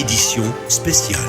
édition spéciale.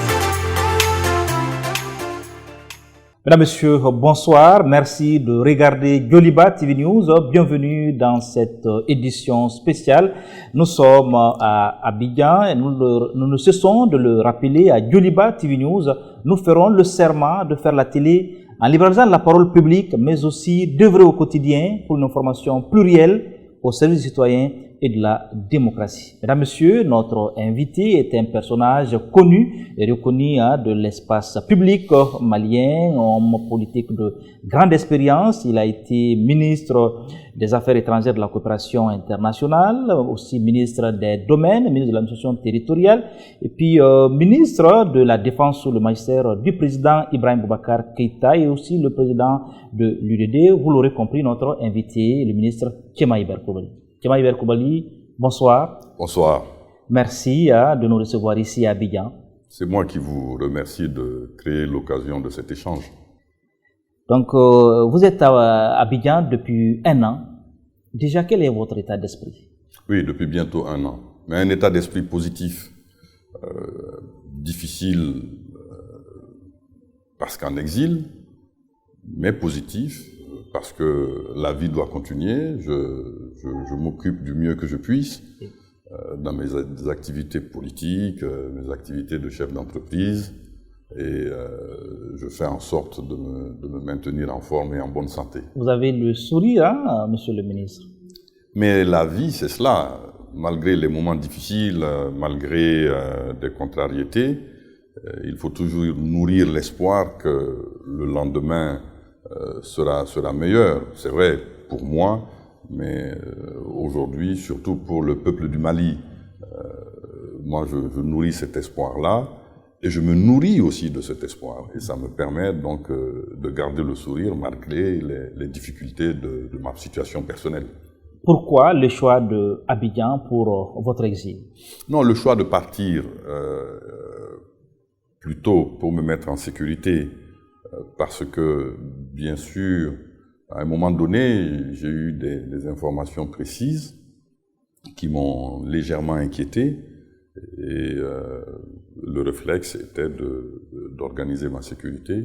Mesdames, Messieurs, bonsoir. Merci de regarder Joliba TV News. Bienvenue dans cette édition spéciale. Nous sommes à Abidjan et nous ne cessons de le rappeler à Joliba TV News. Nous ferons le serment de faire la télé en libéralisant la parole publique, mais aussi d'œuvrer au quotidien pour une information plurielle au service des citoyens et de la démocratie. Mesdames, Messieurs, notre invité est un personnage connu et reconnu de l'espace public malien, homme politique de grande expérience. Il a été ministre des Affaires étrangères de la coopération internationale, aussi ministre des Domaines, ministre de l'administration territoriale, et puis ministre de la Défense sous le magistère du président Ibrahim Boubacar Keïta et aussi le président de l'UDD. Vous l'aurez compris, notre invité, le ministre Kéma Iber Coulibaly. Kéma Iber Coulibaly, bonsoir. Bonsoir. Merci de nous recevoir ici à Abidjan. C'est moi qui vous remercie de créer l'occasion de cet échange. Donc, vous êtes à Abidjan depuis 1 an. Déjà, quel est votre état d'esprit? Oui, depuis bientôt 1 an. Mais un état d'esprit positif, difficile parce qu'en exil, mais positif parce que la vie doit continuer. Je m'occupe du mieux que je puisse dans mes activités politiques, mes activités de chef d'entreprise. Et je fais en sorte de me maintenir en forme et en bonne santé. Vous avez le sourire, hein, monsieur le ministre? Mais la vie, c'est cela. Malgré les moments difficiles, malgré des contrariétés, il faut toujours nourrir l'espoir que le lendemain sera meilleur. C'est vrai pour moi, mais aujourd'hui, surtout pour le peuple du Mali. Moi, je nourris cet espoir-là. Et je me nourris aussi de cet espoir. Et ça me permet donc de garder le sourire malgré les difficultés de ma situation personnelle. Pourquoi le choix de Abidjan pour votre exil? Non, le choix de partir plutôt pour me mettre en sécurité. Parce que, bien sûr, à un moment donné, j'ai eu des informations précises qui m'ont légèrement inquiété. Et le réflexe était d'organiser ma sécurité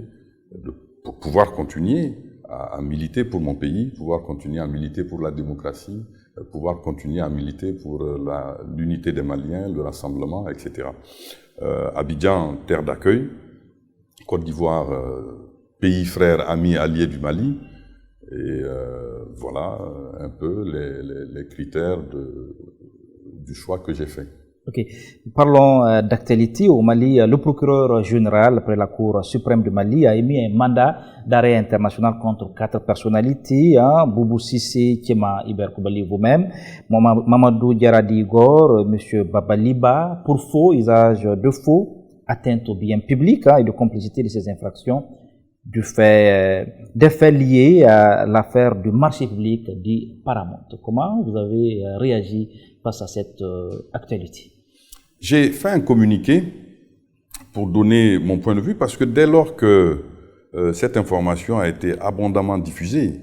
pour pouvoir continuer à militer pour mon pays, pouvoir continuer à militer pour la démocratie, pouvoir continuer à militer pour l'unité des Maliens, le rassemblement, etc. Abidjan, terre d'accueil, Côte d'Ivoire, pays frère, ami, allié du Mali, et voilà un peu les critères du choix que j'ai fait. Ok. Parlons d'actualité. Au Mali, le procureur général après la Cour suprême du Mali a émis un mandat d'arrêt international contre 4 personnalités, Boubou Cissé, Kéma Iber Coulibaly, vous-même, Mamadou Diaradi Gor, M. Babaliba, pour faux usage de faux, atteinte au bien public et de complicité de ces infractions, des faits liés à l'affaire du marché public dit Paramount. Comment vous avez réagi face à cette actualité? J'ai fait un communiqué pour donner mon point de vue parce que dès lors que cette information a été abondamment diffusée,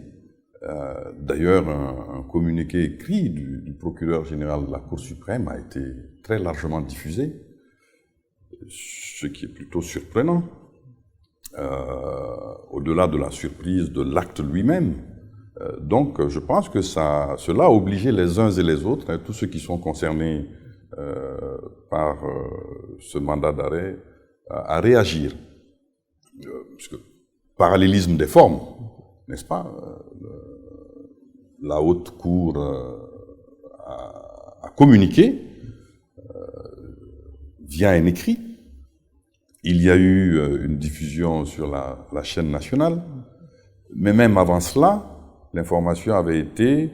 d'ailleurs un communiqué écrit du procureur général de la Cour suprême a été très largement diffusé, ce qui est plutôt surprenant, au-delà de la surprise de l'acte lui-même. Donc, je pense que cela a obligé les uns et les autres, tous ceux qui sont concernés par ce mandat d'arrêt, à réagir. Puisque parallélisme des formes, n'est-ce pas? La haute cour a communiqué via un écrit. Il y a eu une diffusion sur la chaîne nationale, mais même avant cela, l'information avait été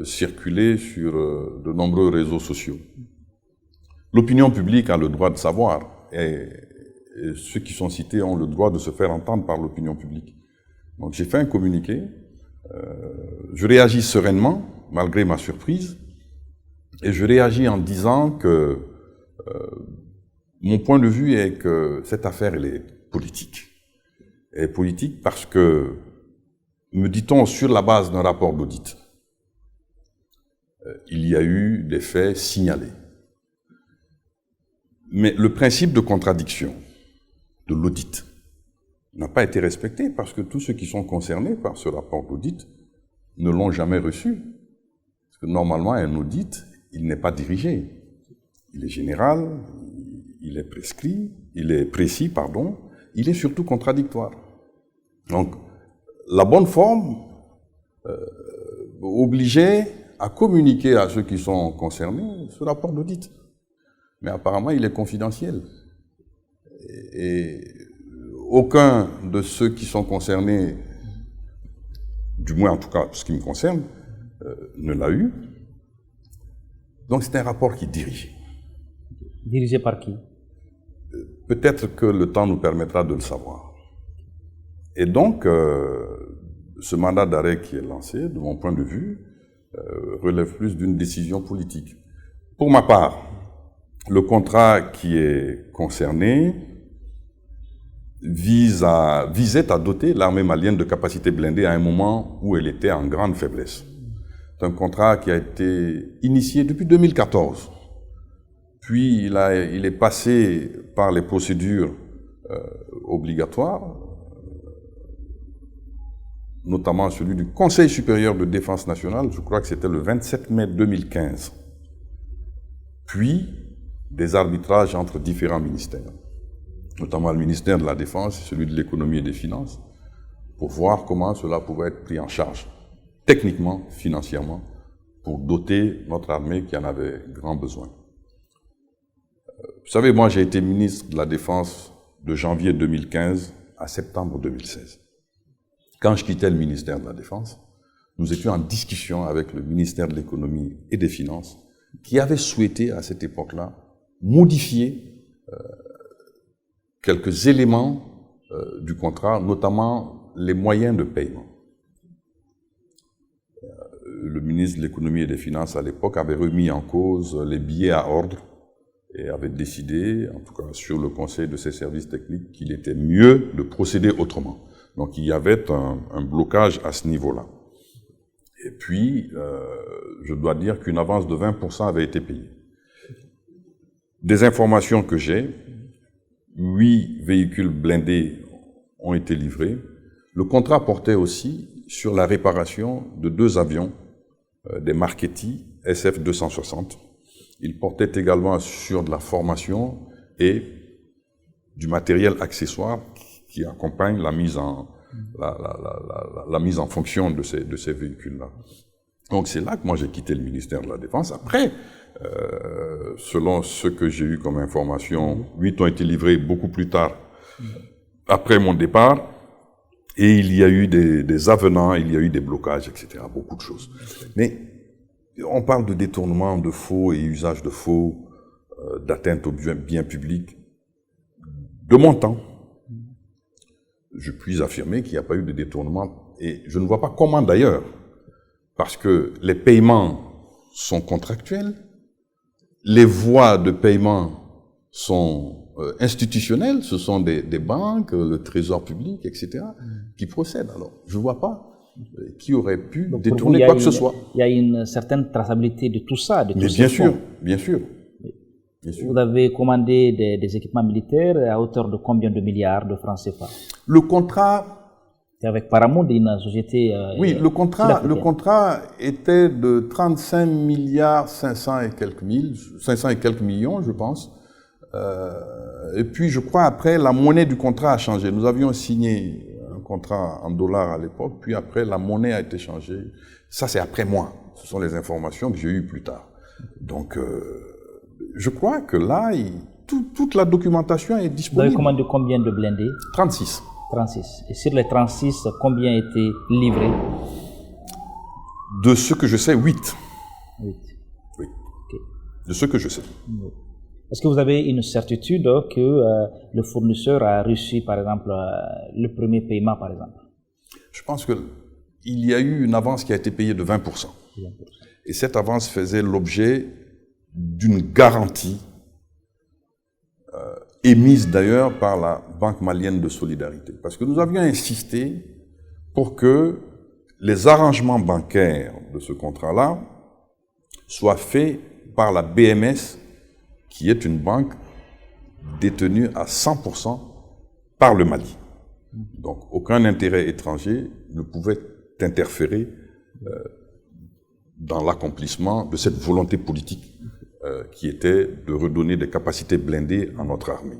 circulée sur de nombreux réseaux sociaux. L'opinion publique a le droit de savoir, et ceux qui sont cités ont le droit de se faire entendre par l'opinion publique. Donc j'ai fait un communiqué, je réagis sereinement, malgré ma surprise, et je réagis en disant que mon point de vue est que cette affaire, elle est politique. Elle est politique parce que, me dit-on, sur la base d'un rapport d'audit, il y a eu des faits signalés. Mais le principe de contradiction de l'audit n'a pas été respecté parce que tous ceux qui sont concernés par ce rapport d'audit ne l'ont jamais reçu. Parce que normalement, un audit, il n'est pas dirigé. Il est général, il est prescrit, il est précis, pardon, il est surtout contradictoire. Donc, la bonne forme obligeait à communiquer à ceux qui sont concernés ce rapport d'audit. Mais apparemment, il est confidentiel. Et aucun de ceux qui sont concernés, du moins en tout cas ce qui me concerne, ne l'a eu. Donc c'est un rapport qui est dirigé. Dirigé par qui? Peut-être que le temps nous permettra de le savoir. Et donc, ce mandat d'arrêt qui est lancé, de mon point de vue, relève plus d'une décision politique. Pour ma part, le contrat qui est concerné visait à doter l'armée malienne de capacités blindées à un moment où elle était en grande faiblesse. C'est un contrat qui a été initié depuis 2014. Puis il est passé par les procédures obligatoires, notamment celui du Conseil supérieur de défense nationale, je crois que c'était le 27 mai 2015. Puis des arbitrages entre différents ministères, notamment le ministère de la Défense et celui de l'Économie et des Finances, pour voir comment cela pouvait être pris en charge, techniquement, financièrement, pour doter notre armée qui en avait grand besoin. Vous savez, moi j'ai été ministre de la Défense de janvier 2015 à septembre 2016. Quand je quittais le ministère de la Défense, nous étions en discussion avec le ministère de l'Économie et des Finances, qui avait souhaité à cette époque-là modifier quelques éléments du contrat, notamment les moyens de paiement. Le ministre de l'Économie et des Finances à l'époque avait remis en cause les billets à ordre et avait décidé, en tout cas sur le conseil de ses services techniques, qu'il était mieux de procéder autrement. Donc il y avait un blocage à ce niveau-là. Et puis, je dois dire qu'une avance de 20% avait été payée. Des informations que j'ai, 8 véhicules blindés ont été livrés. Le contrat portait aussi sur la réparation de 2 avions, des Marchetti SF-260. Il portait également sur de la formation et du matériel accessoire qui accompagne la mise en fonction de ces véhicules-là. Donc c'est là que moi j'ai quitté le ministère de la Défense. Après, selon ce que j'ai eu comme information, 8 ont été livrés beaucoup plus tard, après mon départ, et il y a eu des avenants, il y a eu des blocages, etc., beaucoup de choses. Mais on parle de détournement de faux et usage de faux, d'atteinte aux biens publics. De mon temps, je puis affirmer qu'il n'y a pas eu de détournement, et je ne vois pas comment d'ailleurs, parce que les paiements sont contractuels, les voies de paiement sont institutionnelles, ce sont des banques, le trésor public, etc., qui procèdent. Alors, je ne vois pas qui aurait pu détourner quoi que ce soit. Il y a une certaine traçabilité de tout ça, de tout ça. Mais bien sûr, bien sûr. Vous avez commandé des équipements militaires à hauteur de combien de milliards de francs CFA? Le contrat... C'est avec Paramount, une société... oui, le contrat était de 35 milliards 500 et quelques millions, je pense. Et puis, je crois, après, la monnaie du contrat a changé. Nous avions signé un contrat en dollars à l'époque, puis après, la monnaie a été changée. Ça, c'est après moi. Ce sont les informations que j'ai eues plus tard. Donc... je crois que là, toute la documentation est disponible. Vous avez commandé combien de blindés? 36. 36. Et sur les 36, combien étaient livrés? De ce que je sais, 8. 8. Oui. Okay. De ce que je sais. Est-ce que vous avez une certitude que le fournisseur a reçu, par exemple, le premier paiement, par exemple? Je pense qu'il y a eu une avance qui a été payée de 20%. Et cette avance faisait l'objet d'une garantie émise d'ailleurs par la Banque malienne de solidarité. Parce que nous avions insisté pour que les arrangements bancaires de ce contrat-là soient faits par la BMS, qui est une banque détenu à 100% par le Mali. Donc, aucun intérêt étranger ne pouvait interférer dans l'accomplissement de cette volonté politique qui était de redonner des capacités blindées à notre armée.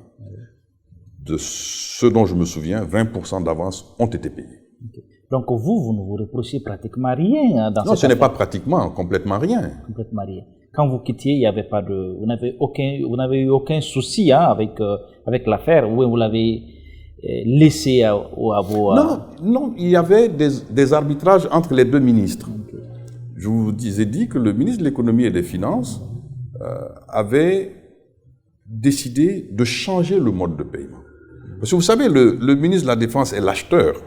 De ce dont je me souviens, 20% d'avance ont été payés. Okay. Donc vous ne vous reprochez pratiquement rien dans cette Non, ce n'est affaire. pas pratiquement, complètement rien. Complètement rien. Quand vous quittiez, il n'y avait pas de, vous n'avez eu aucun souci avec l'affaire, ou vous l'avez laissé à vos... Non, il y avait des arbitrages entre les deux ministres. Okay. Je vous ai dit que le ministre de l'économie et des finances avait décidé de changer le mode de paiement. Parce que vous savez, le ministre de la Défense est l'acheteur,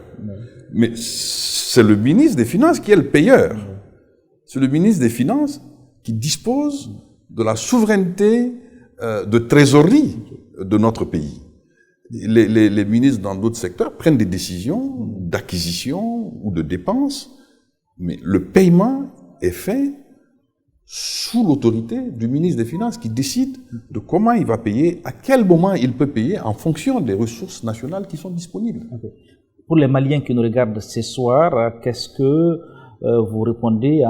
mais c'est le ministre des Finances qui est le payeur. C'est le ministre des Finances qui dispose de la souveraineté de trésorerie de notre pays. Les ministres dans d'autres secteurs prennent des décisions d'acquisition ou de dépenses, mais le paiement est fait sous l'autorité du ministre des Finances qui décide de comment il va payer, à quel moment il peut payer en fonction des ressources nationales qui sont disponibles. Okay. Pour les Maliens qui nous regardent ce soir, qu'est-ce que vous répondez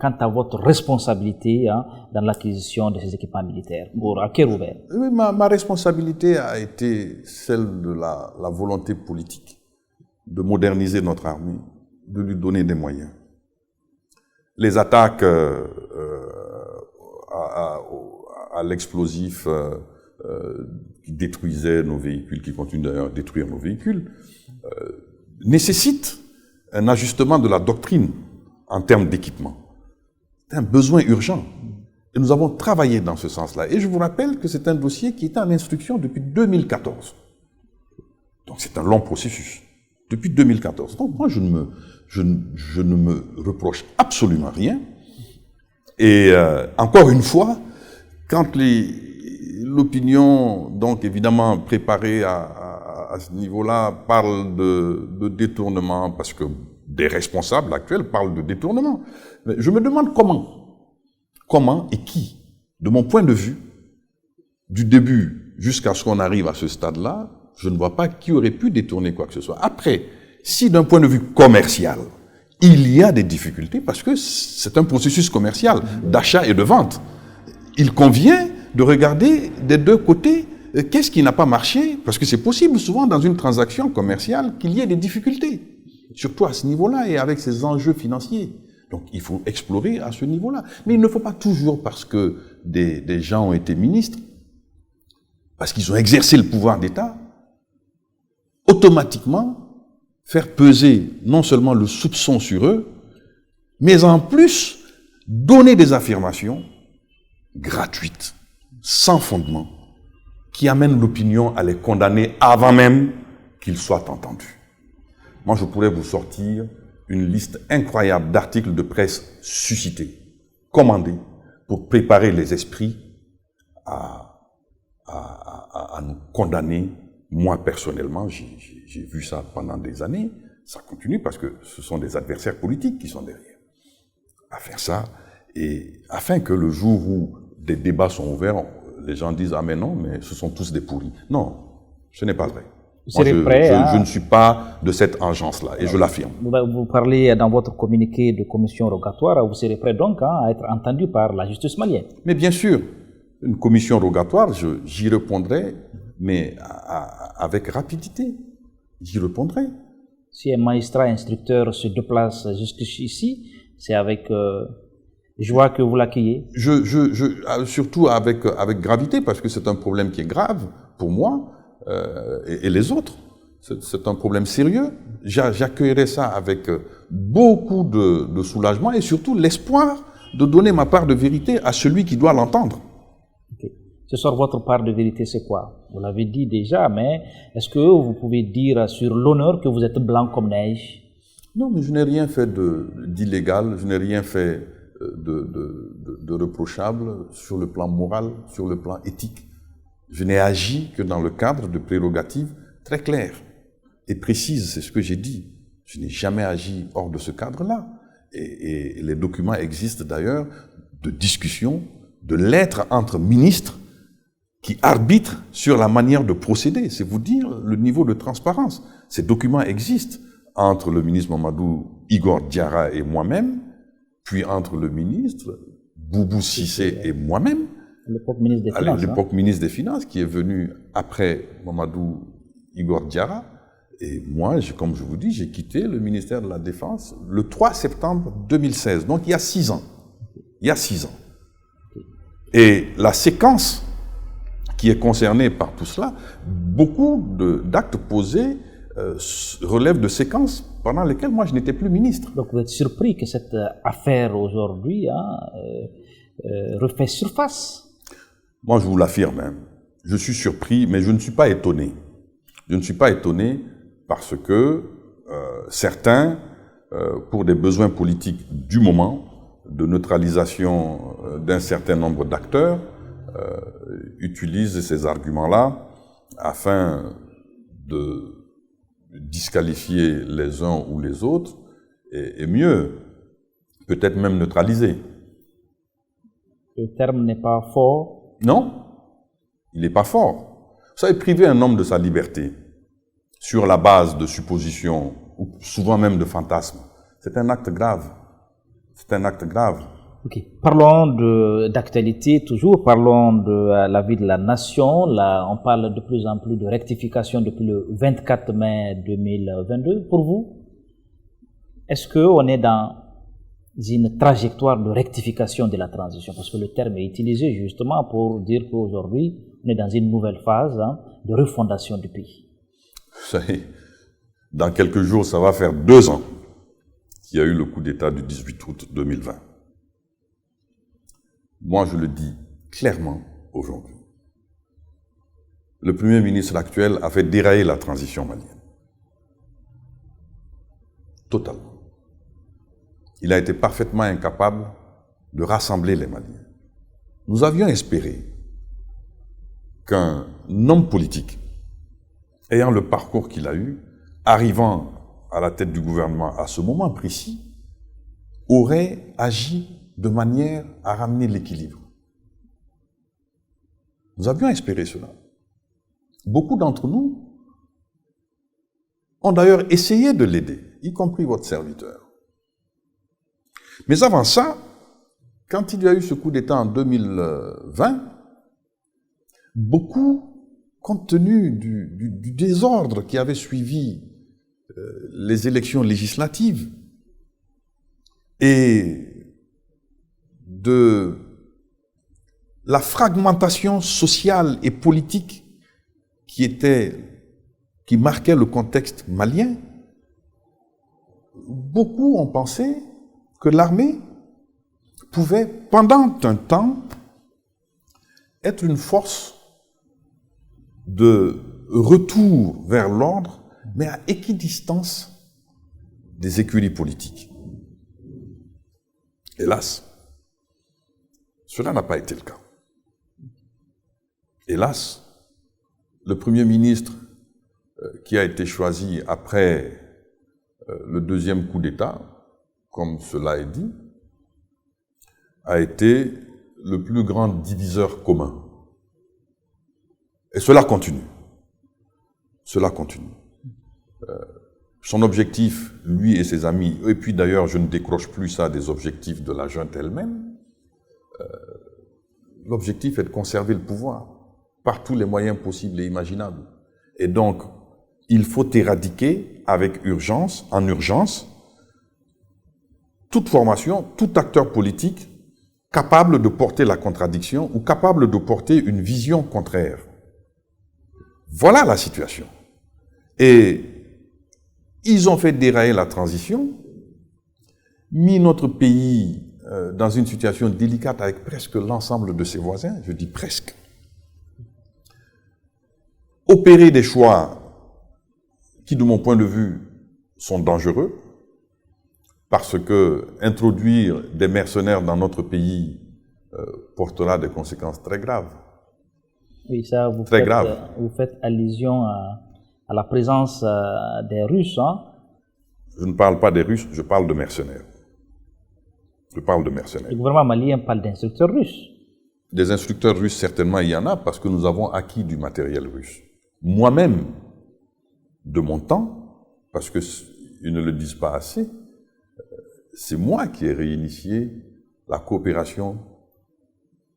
quant à votre responsabilité dans l'acquisition de ces équipements militaires à cœur ouvert? Oui, ma responsabilité a été celle de la volonté politique de moderniser notre armée, de lui donner des moyens. Les attaques à l'explosif qui détruisait nos véhicules, qui continuent d'ailleurs à détruire nos véhicules, nécessitent un ajustement de la doctrine en termes d'équipement. C'est un besoin urgent. Et nous avons travaillé dans ce sens-là. Et je vous rappelle que c'est un dossier qui était en instruction depuis 2014. Donc c'est un long processus. Depuis 2014. Donc moi, je ne me reproche absolument rien. Et encore une fois, quand l'opinion, donc évidemment préparée à ce niveau-là, parle de détournement, parce que des responsables actuels parlent de détournement, mais je me demande comment et qui, de mon point de vue, du début jusqu'à ce qu'on arrive à ce stade-là, je ne vois pas qui aurait pu détourner quoi que ce soit. Après, si d'un point de vue commercial, il y a des difficultés, parce que c'est un processus commercial d'achat et de vente, il convient de regarder des deux côtés qu'est-ce qui n'a pas marché, parce que c'est possible souvent dans une transaction commerciale qu'il y ait des difficultés, surtout à ce niveau-là et avec ces enjeux financiers. Donc il faut explorer à ce niveau-là. Mais il ne faut pas toujours, parce que des gens ont été ministres, parce qu'ils ont exercé le pouvoir d'État, automatiquement faire peser non seulement le soupçon sur eux, mais en plus donner des affirmations gratuites, sans fondement, qui amènent l'opinion à les condamner avant même qu'ils soient entendus. Moi, je pourrais vous sortir une liste incroyable d'articles de presse suscités, commandés, pour préparer les esprits à nous condamner. Moi, personnellement, j'ai vu ça pendant des années. Ça continue parce que ce sont des adversaires politiques qui sont derrière à faire ça. Et afin que le jour où des débats sont ouverts, les gens disent « Ah mais non, mais ce sont tous des pourris ». Non, ce n'est pas vrai. Moi, je ne suis pas de cette engeance-là, et je l'affirme. Vous parlez dans votre communiqué de commission rogatoire, vous serez prêt donc à être entendu par la justice malienne. Mais bien sûr, une commission rogatoire, j'y répondrai, mais avec rapidité. J'y répondrai. Si un magistrat instructeur se déplace jusqu'ici, c'est avec joie que vous l'accueillez? Surtout avec gravité, parce que c'est un problème qui est grave pour moi et les autres. C'est un problème sérieux. J'accueillerai ça avec beaucoup de soulagement et surtout l'espoir de donner ma part de vérité à celui qui doit l'entendre. Okay. Ce soir, votre part de vérité, c'est quoi? Vous l'avez dit déjà, mais est-ce que vous pouvez dire sur l'honneur que vous êtes blanc comme neige? Non, mais je n'ai rien fait d'illégal, je n'ai rien fait de reprochable sur le plan moral, sur le plan éthique. Je n'ai agi que dans le cadre de prérogatives très claires et précises, c'est ce que j'ai dit. Je n'ai jamais agi hors de ce cadre-là. Et les documents existent d'ailleurs de discussion, de lettres entre ministres qui arbitre sur la manière de procéder. C'est vous dire le niveau de transparence. Ces documents existent entre le ministre Mamadou Igor Diarra et moi-même, puis entre le ministre Boubou Cissé et moi-même, à l'époque ministre des Finances, qui est venu après Mamadou Igor Diarra. Et moi, comme je vous dis, j'ai quitté le ministère de la Défense le 3 septembre 2016, donc il y a 6 ans. Il y a 6 ans. Et la séquence qui est concernée par tout cela, beaucoup d'actes posés relèvent de séquences pendant lesquelles moi je n'étais plus ministre. Donc vous êtes surpris que cette affaire aujourd'hui refait surface? Moi je vous l'affirme, hein, je suis surpris, mais je ne suis pas étonné. Je ne suis pas étonné parce que certains, pour des besoins politiques du moment, de neutralisation d'un certain nombre d'acteurs, utilisent ces arguments-là afin de disqualifier les uns ou les autres, et mieux, peut-être même neutraliser. Le terme n'est pas fort? Non, il n'est pas fort. Vous savez, priver un homme de sa liberté sur la base de suppositions, ou souvent même de fantasmes, c'est un acte grave. C'est un acte grave. Ok. Parlons d'actualité toujours, parlons de la vie de la nation. Là, on parle de plus en plus de rectification depuis le 24 mai 2022. Pour vous, est-ce qu'on est dans une trajectoire de rectification de la transition? Parce que le terme est utilisé justement pour dire qu'aujourd'hui, on est dans une nouvelle phase de refondation du pays. Vous savez, dans quelques jours, ça va faire 2 ans qu'il y a eu le coup d'État du 18 août 2020. Moi, je le dis clairement aujourd'hui. Le Premier ministre actuel a fait dérailler la transition malienne. Totalement. Il a été parfaitement incapable de rassembler les Maliens. Nous avions espéré qu'un homme politique, ayant le parcours qu'il a eu, arrivant à la tête du gouvernement à ce moment précis, aurait agi de manière à ramener l'équilibre. Nous avions espéré cela. Beaucoup d'entre nous ont d'ailleurs essayé de l'aider, y compris votre serviteur. Mais avant ça, quand il y a eu ce coup d'État en 2020, beaucoup, compte tenu du désordre qui avait suivi les élections législatives et de la fragmentation sociale et politique qui marquait le contexte malien, beaucoup ont pensé que l'armée pouvait, pendant un temps, être une force de retour vers l'ordre, mais à équidistance des écuries politiques. Hélas, cela n'a pas été le cas. Hélas, le Premier ministre qui a été choisi après le deuxième coup d'État, comme cela est dit, a été le plus grand diviseur commun. Et cela continue. Cela continue. Son objectif, lui et ses amis, et puis d'ailleurs je ne décroche plus ça des objectifs de la junte elle-même, l'objectif est de conserver le pouvoir par tous les moyens possibles et imaginables. Et donc, il faut éradiquer avec urgence, en urgence, toute formation, tout acteur politique capable de porter la contradiction ou capable de porter une vision contraire. Voilà la situation. Et ils ont fait dérailler la transition, mis notre pays dans une situation délicate avec presque l'ensemble de ses voisins, je dis presque. Opérer des choix qui, de mon point de vue, sont dangereux, parce que introduire des mercenaires dans notre pays portera des conséquences très graves. Oui, ça, vous faites allusion à la présence des Russes, hein? Je ne parle pas des Russes, je parle de mercenaires. Je parle de mercenaires. Le gouvernement malien parle d'instructeurs russes. Des instructeurs russes, certainement, il y en a parce que nous avons acquis du matériel russe. Moi-même, de mon temps, parce qu'ils ne le disent pas assez, c'est moi qui ai réinitié la coopération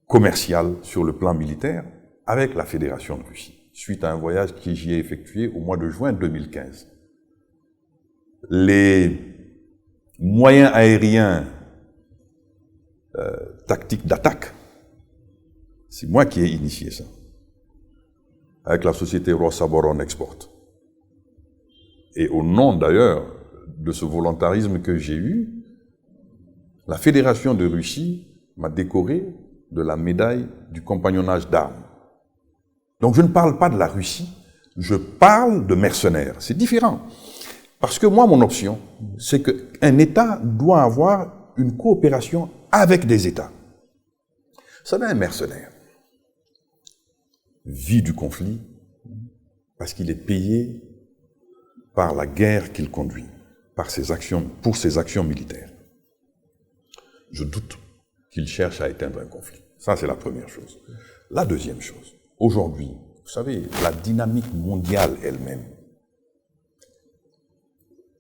commerciale sur le plan militaire avec la Fédération de Russie, suite à un voyage que j'y ai effectué au mois de juin 2015. Les moyens aériens tactiques d'attaque, c'est moi qui ai initié ça, avec la société Rosaboron Export. Et au nom d'ailleurs de ce volontarisme que j'ai eu, la Fédération de Russie m'a décoré de la médaille du compagnonnage d'armes. Donc je ne parle pas de la Russie, je parle de mercenaires. C'est différent. Parce que moi, mon option, c'est qu'un État doit avoir une coopération avec des États. Vous savez, un mercenaire vit du conflit parce qu'il est payé par la guerre qu'il conduit, pour ses actions militaires. Je doute qu'il cherche à éteindre un conflit. Ça, c'est la première chose. La deuxième chose, aujourd'hui, vous savez, la dynamique mondiale elle-même,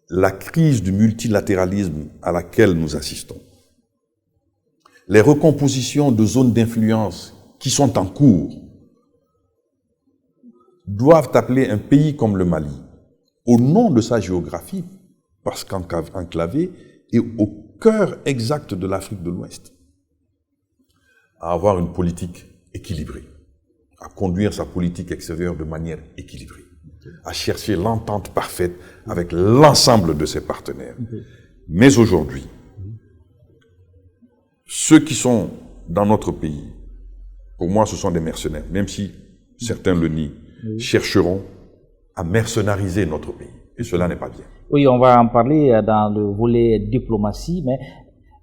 la crise du multilatéralisme à laquelle nous assistons, les recompositions de zones d'influence qui sont en cours, doivent appeler un pays comme le Mali, au nom de sa géographie, parce qu'enclavé est au cœur exact de l'Afrique de l'Ouest, à avoir une politique équilibrée, à conduire sa politique extérieure de manière équilibrée, à chercher l'entente parfaite avec l'ensemble de ses partenaires. Mais aujourd'hui, ceux qui sont dans notre pays, pour moi, ce sont des mercenaires, même si certains le nient, chercheront à mercenariser notre pays. Et cela n'est pas bien. Oui, on va en parler dans le volet diplomatie, mais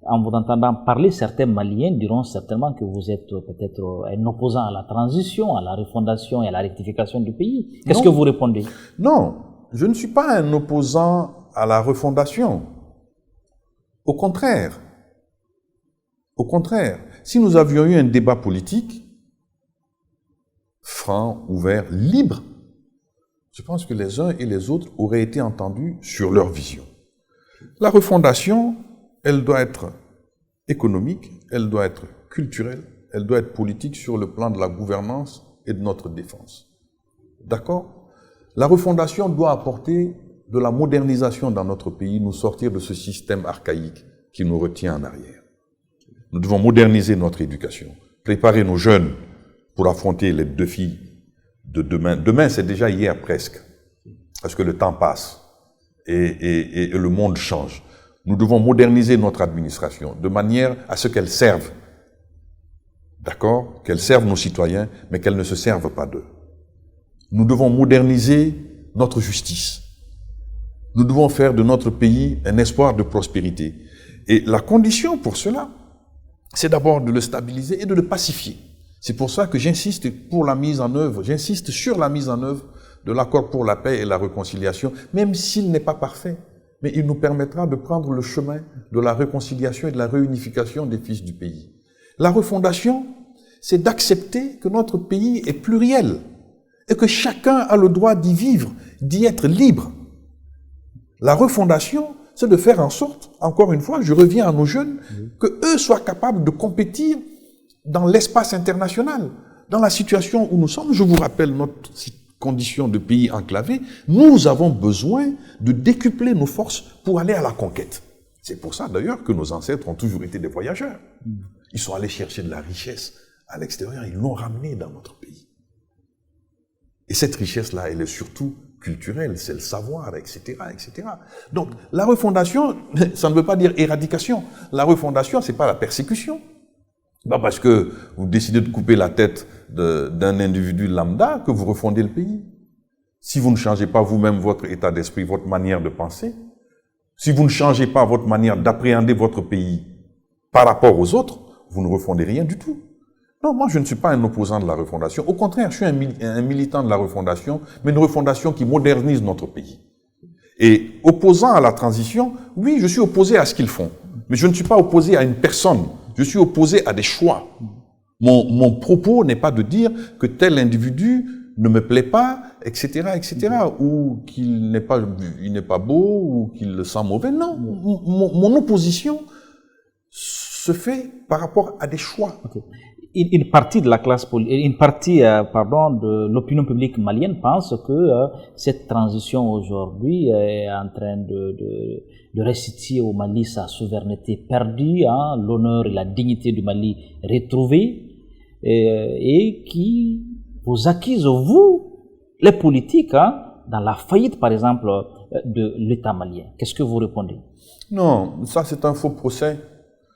en vous entendant parler, certains Maliens diront certainement que vous êtes peut-être un opposant à la transition, à la refondation et à la rectification du pays. Qu'est-ce que vous répondez? Non, je ne suis pas un opposant à la refondation. Au contraire. Au contraire, si nous avions eu un débat politique franc, ouvert, libre, je pense que les uns et les autres auraient été entendus sur leur vision. La refondation, elle doit être économique, elle doit être culturelle, elle doit être politique sur le plan de la gouvernance et de notre défense. D'accord? La refondation doit apporter de la modernisation dans notre pays, nous sortir de ce système archaïque qui nous retient en arrière. Nous devons moderniser notre éducation, préparer nos jeunes pour affronter les défis de demain. Demain, c'est déjà hier presque, parce que le temps passe et le monde change. Nous devons moderniser notre administration de manière à ce qu'elle serve, d'accord, qu'elle serve nos citoyens, mais qu'elle ne se serve pas d'eux. Nous devons moderniser notre justice. Nous devons faire de notre pays un espoir de prospérité. Et la condition pour cela, c'est d'abord de le stabiliser et de le pacifier. C'est pour ça que j'insiste sur la mise en œuvre de l'accord pour la paix et la réconciliation, même s'il n'est pas parfait. Mais il nous permettra de prendre le chemin de la réconciliation et de la réunification des fils du pays. La refondation, c'est d'accepter que notre pays est pluriel et que chacun a le droit d'y vivre, d'y être libre. La refondation, c'est de faire en sorte, encore une fois, je reviens à nos jeunes, que eux soient capables de compétir dans l'espace international. Dans la situation où nous sommes, je vous rappelle notre condition de pays enclavé, nous avons besoin de décupler nos forces pour aller à la conquête. C'est pour ça d'ailleurs que nos ancêtres ont toujours été des voyageurs. Ils sont allés chercher de la richesse à l'extérieur, ils l'ont ramenée dans notre pays. Et cette richesse-là, elle est surtout culturelle, c'est le savoir, etc., etc. Donc, la refondation, ça ne veut pas dire éradication. La refondation, c'est pas la persécution. Pas parce que vous décidez de couper la tête d'un individu lambda que vous refondez le pays. Si vous ne changez pas vous-même votre état d'esprit, votre manière de penser, si vous ne changez pas votre manière d'appréhender votre pays par rapport aux autres, vous ne refondez rien du tout. Non, moi je ne suis pas un opposant de la refondation. Au contraire, je suis un militant de la refondation, mais une refondation qui modernise notre pays. Et opposant à la transition, oui, je suis opposé à ce qu'ils font. Mais je ne suis pas opposé à une personne. Je suis opposé à des choix. Mon propos n'est pas de dire que tel individu ne me plaît pas, etc., ou qu'il n'est pas beau, ou qu'il sent mauvais. Non, mon opposition se fait par rapport à des choix. Okay. Une partie de la classe de l'opinion publique malienne pense que cette transition aujourd'hui est en train de restituer au Mali sa souveraineté perdue, l'honneur et la dignité du Mali retrouvés, et qui vous accuse, vous, les politiques, dans la faillite, par exemple, de l'État malien. Qu'est-ce que vous répondez? Non, ça c'est un faux procès.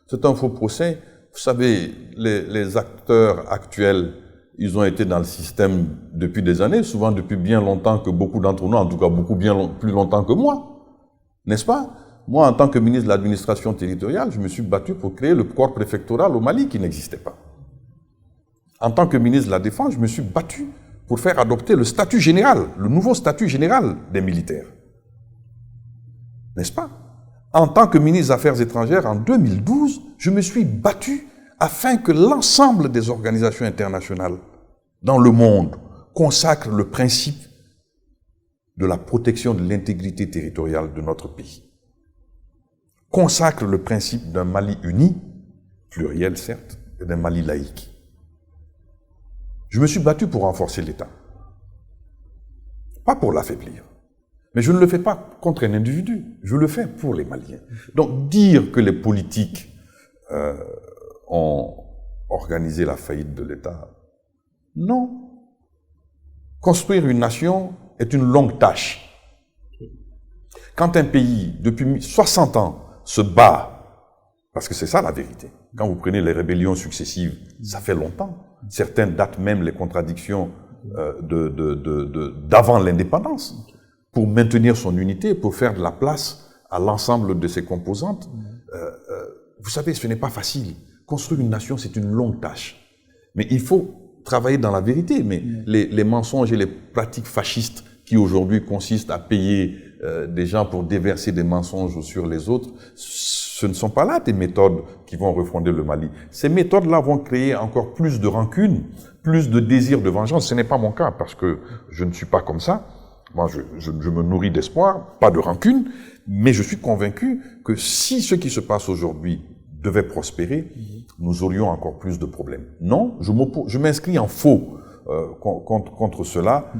C'est un faux procès. Vous savez, les acteurs actuels, ils ont été dans le système depuis des années, souvent depuis bien longtemps que beaucoup d'entre nous, en tout cas beaucoup plus longtemps que moi. N'est-ce pas? Moi, en tant que ministre de l'administration territoriale, je me suis battu pour créer le corps préfectoral au Mali qui n'existait pas. En tant que ministre de la Défense, je me suis battu pour faire adopter le statut général, le nouveau statut général des militaires. N'est-ce pas? En tant que ministre des Affaires étrangères, en 2012, je me suis battu afin que l'ensemble des organisations internationales dans le monde consacrent le principe de la protection de l'intégrité territoriale de notre pays. Consacrent le principe d'un Mali uni, pluriel certes, et d'un Mali laïque. Je me suis battu pour renforcer l'État, pas pour l'affaiblir. Mais je ne le fais pas contre un individu, je le fais pour les Maliens. Donc dire que les politiques ont organisé la faillite de l'État, non. Construire une nation est une longue tâche. Quand un pays, depuis 60 ans, se bat, parce que c'est ça la vérité, quand vous prenez les rébellions successives, ça fait longtemps. Certaines datent même les contradictions d'avant l'indépendance. Pour maintenir son unité, pour faire de la place à l'ensemble de ses composantes. Vous savez, ce n'est pas facile. Construire une nation, c'est une longue tâche. Mais il faut travailler dans la vérité. Mais les mensonges et les pratiques fascistes qui aujourd'hui consistent à payer des gens pour déverser des mensonges sur les autres, ce ne sont pas là des méthodes qui vont refonder le Mali. Ces méthodes-là vont créer encore plus de rancune, plus de désir de vengeance. Ce n'est pas mon cas parce que je ne suis pas comme ça. Moi, je me nourris d'espoir, pas de rancune, mais je suis convaincu que si ce qui se passe aujourd'hui devait prospérer, nous aurions encore plus de problèmes. Non, je m'inscris en faux contre cela.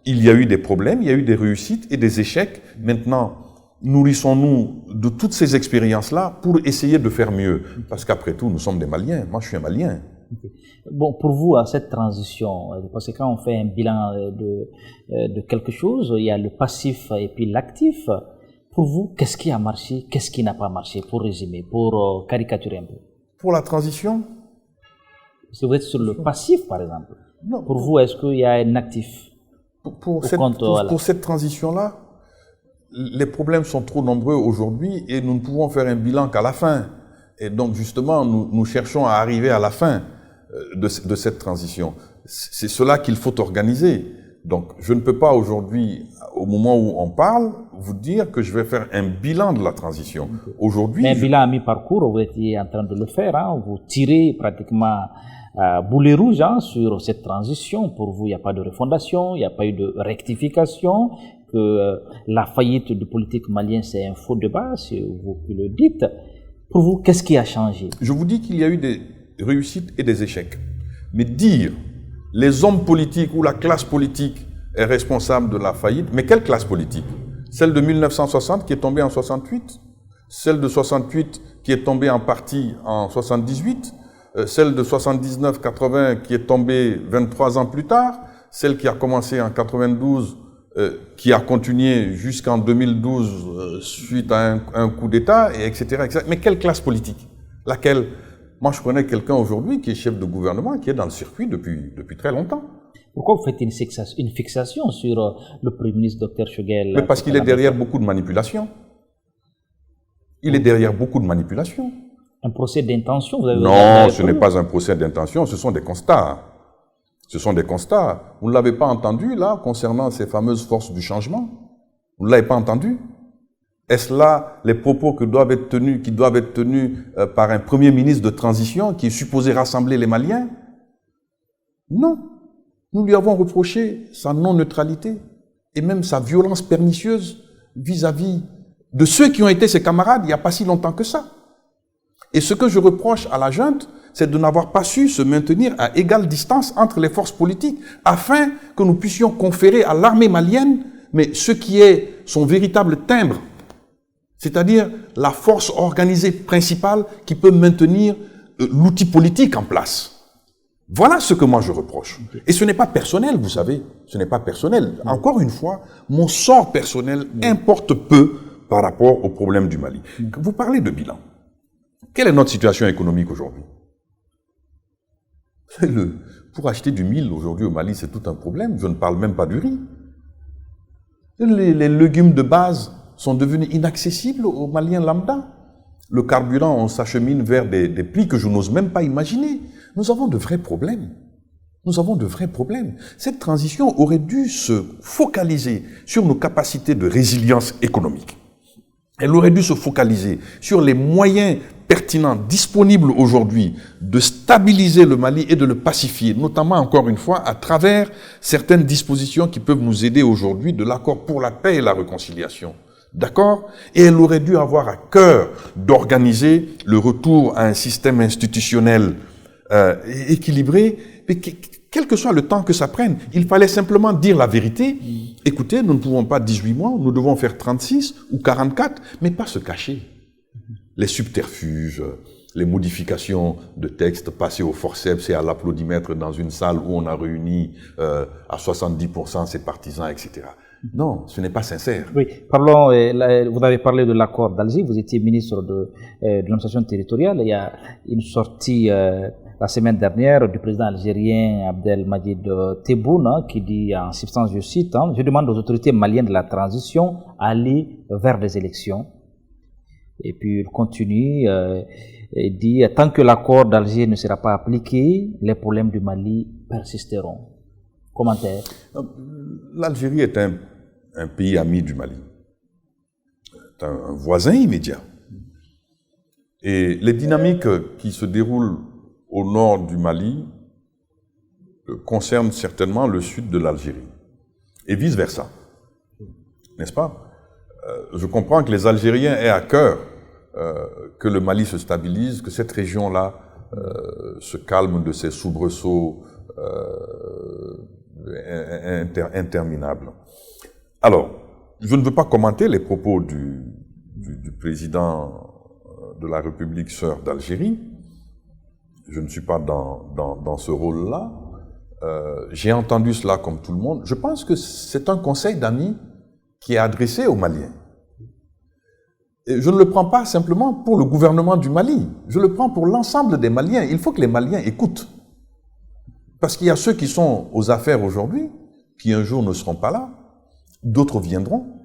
Il y a eu des problèmes, il y a eu des réussites et des échecs. Maintenant, nourrissons-nous de toutes ces expériences-là pour essayer de faire mieux. Parce qu'après tout, nous sommes des Maliens. Moi, je suis un Malien. Okay. Bon, pour vous, à cette transition, parce que quand on fait un bilan de quelque chose, il y a le passif et puis l'actif. Pour vous, qu'est-ce qui a marché, qu'est-ce qui n'a pas marché, pour résumer, pour caricaturer un peu? Pour la transition? Si vous êtes sur le passif, par exemple, non, pour vous, est-ce qu'il y a un actif? Pour cette transition-là, les problèmes sont trop nombreux aujourd'hui et nous ne pouvons faire un bilan qu'à la fin. Et donc, justement, nous cherchons à arriver à la fin de cette transition. C'est cela qu'il faut organiser. Donc, je ne peux pas aujourd'hui, au moment où on parle, vous dire que je vais faire un bilan de la transition. Aujourd'hui, mais un bilan à mi-parcours, vous étiez en train de le faire. Vous tirez pratiquement boulet rouge sur cette transition. Pour vous, il n'y a pas de refondation, il n'y a pas eu de rectification, que la faillite du politique malien, c'est un faux débat, c'est vous qui le dites. Pour vous, qu'est-ce qui a changé? Je vous dis qu'il y a eu des réussites et des échecs. Mais dire les hommes politiques ou la classe politique est responsable de la faillite, mais quelle classe politique? Celle de 1960 qui est tombée en 68? Celle de 68 qui est tombée en partie en 78? Celle de 79-80 qui est tombée 23 ans plus tard? Celle qui a commencé en 92 qui a continué jusqu'en 2012 suite à un coup d'État, etc., etc. Mais quelle classe politique? Laquelle? Moi, je connais quelqu'un aujourd'hui qui est chef de gouvernement, qui est dans le circuit depuis très longtemps. Pourquoi vous faites une fixation sur le Premier ministre Dr Choguel? Mais parce qu'il est derrière beaucoup de manipulations. Il est derrière beaucoup de manipulations. Un procès d'intention, vous avez... Non, ce n'est pas un procès d'intention, ce sont des constats. Ce sont des constats. Vous ne l'avez pas entendu, là, concernant ces fameuses forces du changement? Vous ne l'avez pas entendu? Est-ce là les propos qui doivent être tenus par un Premier ministre de transition qui est supposé rassembler les Maliens? Non. Nous lui avons reproché sa non-neutralité et même sa violence pernicieuse vis-à-vis de ceux qui ont été ses camarades il n'y a pas si longtemps que ça. Et ce que je reproche à la junte, c'est de n'avoir pas su se maintenir à égale distance entre les forces politiques afin que nous puissions conférer à l'armée malienne, mais ce qui est son véritable timbre, c'est-à-dire la force organisée principale qui peut maintenir l'outil politique en place. Voilà ce que moi je reproche. Et ce n'est pas personnel, vous savez, ce n'est pas personnel. Encore une fois, mon sort personnel importe peu par rapport au problème du Mali. Vous parlez de bilan. Quelle est notre situation économique aujourd'hui? Pour acheter du mil aujourd'hui au Mali, c'est tout un problème. Je ne parle même pas du riz. Les légumes de base sont devenus inaccessibles aux Maliens lambda. Le carburant, on s'achemine vers des prix que je n'ose même pas imaginer. Nous avons de vrais problèmes. Nous avons de vrais problèmes. Cette transition aurait dû se focaliser sur nos capacités de résilience économique. Elle aurait dû se focaliser sur les moyens pertinents, disponibles aujourd'hui, de stabiliser le Mali et de le pacifier, notamment, encore une fois, à travers certaines dispositions qui peuvent nous aider aujourd'hui de l'accord pour la paix et la réconciliation. D'accord? Et elle aurait dû avoir à cœur d'organiser le retour à un système institutionnel équilibré, mais quel que soit le temps que ça prenne, il fallait simplement dire la vérité. Écoutez, nous ne pouvons pas 18 mois, nous devons faire 36 ou 44, mais pas se cacher. Les subterfuges, les modifications de textes passés au forceps et à l'applaudimètre dans une salle où on a réuni à 70% ses partisans, etc. Non, ce n'est pas sincère. Oui, parlons, vous avez parlé de l'accord d'Alger, vous étiez ministre de l'administration territoriale. Il y a une sortie la semaine dernière du président algérien Abdelmadjid Tebboune qui dit en substance, je cite, je demande aux autorités maliennes de la transition à aller vers des élections. Et puis il continue et dit, tant que l'accord d'Alger ne sera pas appliqué, les problèmes du Mali persisteront. Commentaire. L'Algérie est un pays ami du Mali. C'est un voisin immédiat. Et les dynamiques qui se déroulent au nord du Mali concernent certainement le sud de l'Algérie. Et vice-versa. N'est-ce pas? Je comprends que les Algériens aient à cœur que le Mali se stabilise, que cette région-là se calme de ses soubresauts interminables. Alors, je ne veux pas commenter les propos du président de la République sœur d'Algérie. Je ne suis pas dans ce rôle-là. J'ai entendu cela comme tout le monde. Je pense que c'est un conseil d'amis qui est adressé aux Maliens. Et je ne le prends pas simplement pour le gouvernement du Mali. Je le prends pour l'ensemble des Maliens. Il faut que les Maliens écoutent. Parce qu'il y a ceux qui sont aux affaires aujourd'hui, qui un jour ne seront pas là, d'autres viendront.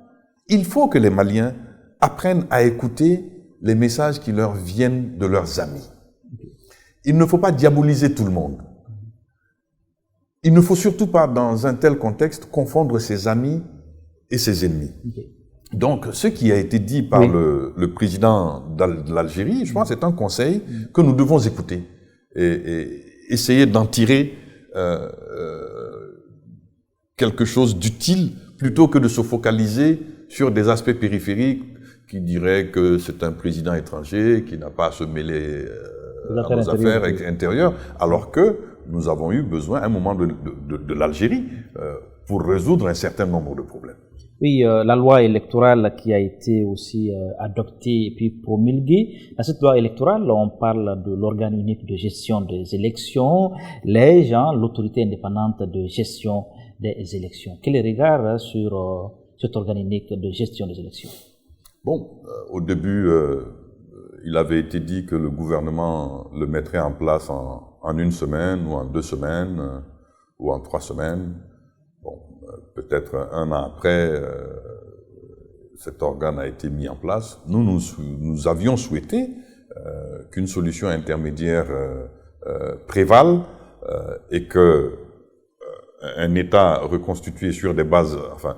Il faut que les Maliens apprennent à écouter les messages qui leur viennent de leurs amis. Il ne faut pas diaboliser tout le monde. Il ne faut surtout pas, dans un tel contexte, confondre ses amis et ses ennemis. Donc, ce qui a été dit par le président de l'Algérie, je pense que c'est un conseil que nous devons écouter et essayer d'en tirer quelque chose d'utile plutôt que de se focaliser sur des aspects périphériques qui diraient que c'est un président étranger qui n'a pas à se mêler à nos affaires intérieures, alors que nous avons eu besoin à un moment de l'Algérie pour résoudre un certain nombre de problèmes. Oui, la loi électorale qui a été aussi adoptée et puis promulguée. Dans cette loi électorale, on parle de l'organe unique de gestion des élections, l'autorité indépendante de gestion des élections. Quel est le regard sur cet organe unique de gestion des élections? Bon, au début, il avait été dit que le gouvernement le mettrait en place en une semaine ou en 2 semaines ou en 3 semaines. Bon, peut-être un an après, cet organe a été mis en place. Nous avions souhaité qu'une solution intermédiaire prévale et que un État reconstitué sur des bases, enfin,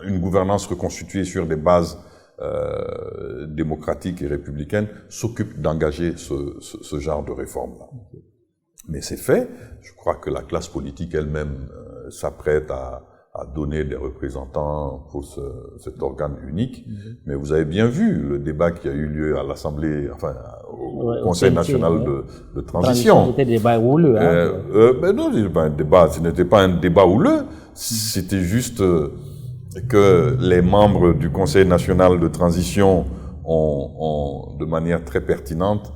une gouvernance reconstituée sur des bases démocratiques et républicaines s'occupe d'engager ce genre de réforme-là. Mais c'est fait. Je crois que la classe politique elle-même s'apprête à donner des représentants pour cet organe unique. Mais vous avez bien vu le débat qui a eu lieu à l'Assemblée, enfin au Conseil national de transition. C'était un débat houleux. Ben non, ce n'était pas un débat houleux. C'était juste que les membres du Conseil national de transition ont de manière très pertinente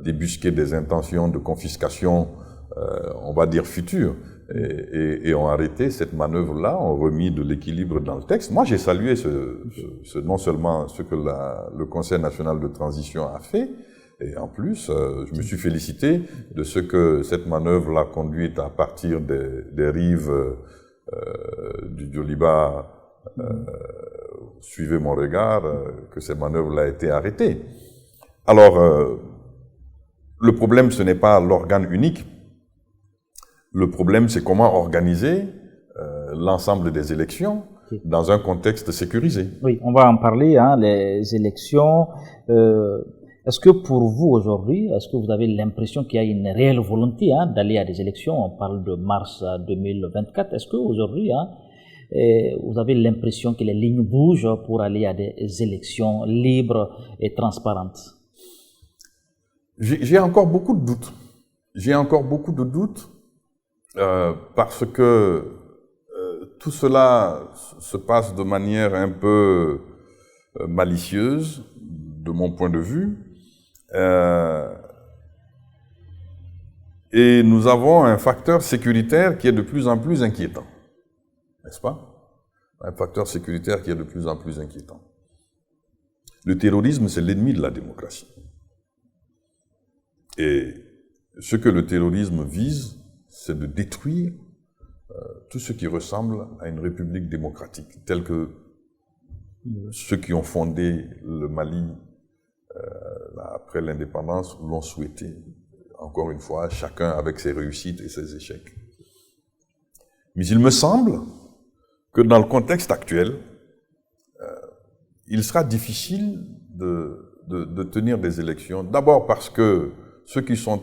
débusqué des intentions de confiscation, on va dire futures. Et ont arrêté cette manœuvre-là, ont remis de l'équilibre dans le texte. Moi, j'ai salué non seulement ce que le Conseil national de transition a fait, et en plus, je me suis félicité de ce que cette manœuvre-là conduite à partir des rives du Djoliba, suivez mon regard, que cette manœuvre-là a été arrêtée. Alors, le problème, ce n'est pas l'organe unique. Le problème, c'est comment organiser l'ensemble des élections dans un contexte sécurisé. Oui, on va en parler, les élections. Est-ce que pour vous aujourd'hui, est-ce que vous avez l'impression qu'il y a une réelle volonté d'aller à des élections? On parle de mars 2024. Est-ce qu'aujourd'hui, vous avez l'impression que les lignes bougent pour aller à des élections libres et transparentes? J'ai encore beaucoup de doutes. J'ai encore beaucoup de doutes. Parce que tout cela se passe de manière un peu malicieuse, de mon point de vue, et nous avons un facteur sécuritaire qui est de plus en plus inquiétant, n'est-ce pas? Un facteur sécuritaire qui est de plus en plus inquiétant. Le terrorisme, c'est l'ennemi de la démocratie. Et ce que le terrorisme vise, c'est de détruire tout ce qui ressemble à une république démocratique, telle que ceux qui ont fondé le Mali après l'indépendance l'ont souhaité. Encore une fois, chacun avec ses réussites et ses échecs. Mais il me semble que dans le contexte actuel, il sera difficile de tenir des élections. D'abord parce que ceux qui sont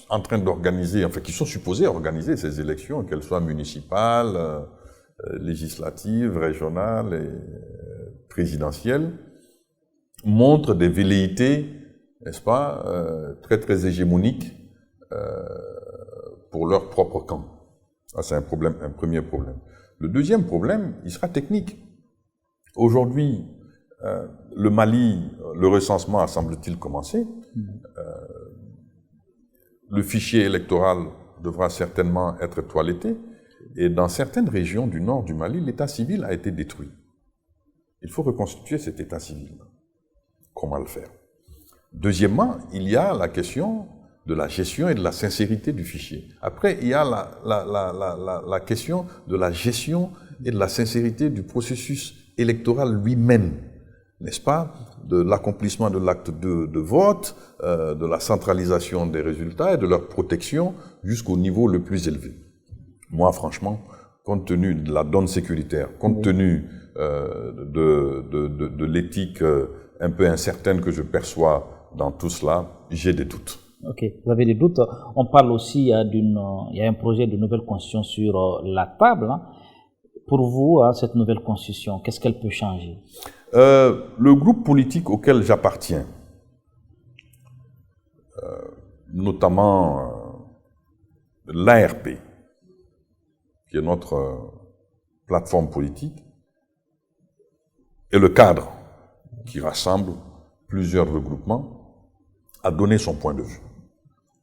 en train d'organiser, enfin qui sont supposés organiser ces élections, qu'elles soient municipales, législatives, régionales et présidentielles, montrent des velléités, n'est-ce pas, très très hégémoniques pour leur propre camp. Ça, c'est un premier problème. Le deuxième problème, il sera technique. Aujourd'hui, le Mali, le recensement a, semble-t-il, commencé. Le fichier électoral devra certainement être toiletté. Et dans certaines régions du nord du Mali, l'état civil a été détruit. Il faut reconstituer cet état civil. Comment le faire? Deuxièmement, il y a la question de la gestion et de la sincérité du fichier. Après, il y a la question de la gestion et de la sincérité du processus électoral lui-même, n'est-ce pas? De l'accomplissement de l'acte de vote, de la centralisation des résultats et de leur protection jusqu'au niveau le plus élevé. Moi, franchement, compte tenu de la donne sécuritaire, compte tenu de l'éthique un peu incertaine que je perçois dans tout cela, j'ai des doutes. Ok, vous avez des doutes. On parle aussi, il y a un projet de nouvelle constitution sur la table. Pour vous, cette nouvelle constitution, qu'est-ce qu'elle peut changer? Le groupe politique auquel j'appartiens, notamment l'ARP, qui est notre plateforme politique, et le cadre qui rassemble plusieurs regroupements, a donné son point de vue,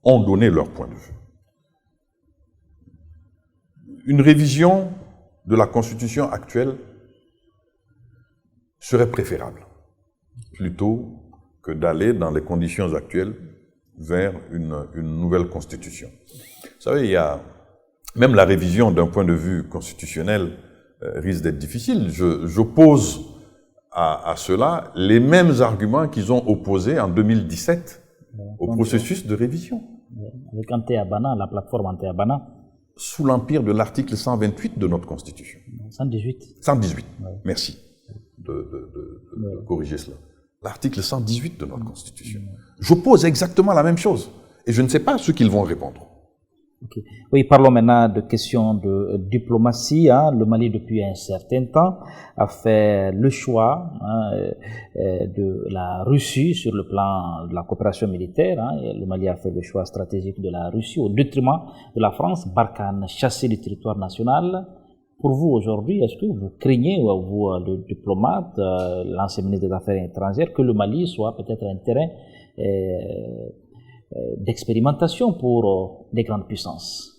ont donné leur point de vue. Une révision de la Constitution actuelle serait préférable, plutôt que d'aller dans les conditions actuelles vers une nouvelle Constitution. Vous savez, il y a même la révision d'un point de vue constitutionnel risque d'être difficile. J'oppose à cela les mêmes arguments qu'ils ont opposés en 2017 au processus de révision. Avec Anté-Abana, la plateforme Anté-Abana. Sous l'empire de l'article 128 de notre Constitution. 118. 118, merci de corriger cela. L'article 118 de notre Constitution. J'oppose exactement la même chose. Et je ne sais pas ce qu'ils vont répondre. Okay. Oui, parlons maintenant de questions de diplomatie. Hein. Le Mali, depuis un certain temps, a fait le choix de la Russie sur le plan de la coopération militaire. Hein. Le Mali a fait le choix stratégique de la Russie au détriment de la France. Barkhane chassé du territoire national. Pour vous aujourd'hui, est-ce que vous craignez, vous, le diplomate, l'ancien ministre des Affaires étrangères, que le Mali soit peut-être un terrain d'expérimentation pour des grandes puissances?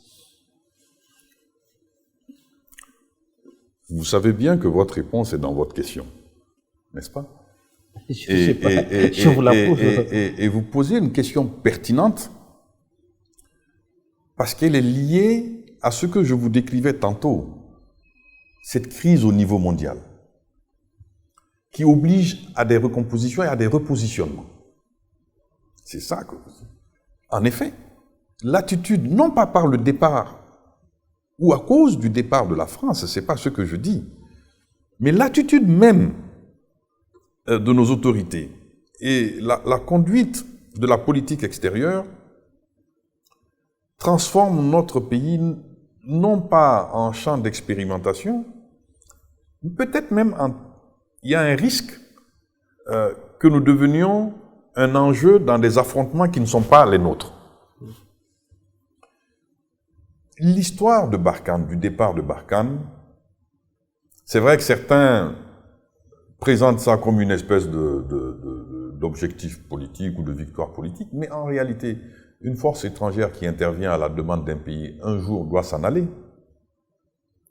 Vous savez bien que votre réponse est dans votre question, n'est-ce pas? Je vous la pose. Et vous posez une question pertinente parce qu'elle est liée à ce que je vous décrivais tantôt, cette crise au niveau mondial qui oblige à des recompositions et à des repositionnements. C'est ça que vous dites. En effet, l'attitude, non pas par le départ ou à cause du départ de la France, ce n'est pas ce que je dis, mais l'attitude même de nos autorités et la conduite de la politique extérieure transforme notre pays non pas en champ d'expérimentation, peut-être même il y a un risque que nous devenions un enjeu dans des affrontements qui ne sont pas les nôtres. L'histoire de Barkhane, du départ de Barkhane, c'est vrai que certains présentent ça comme une espèce d'objectif politique ou de victoire politique, mais en réalité, une force étrangère qui intervient à la demande d'un pays, un jour doit s'en aller.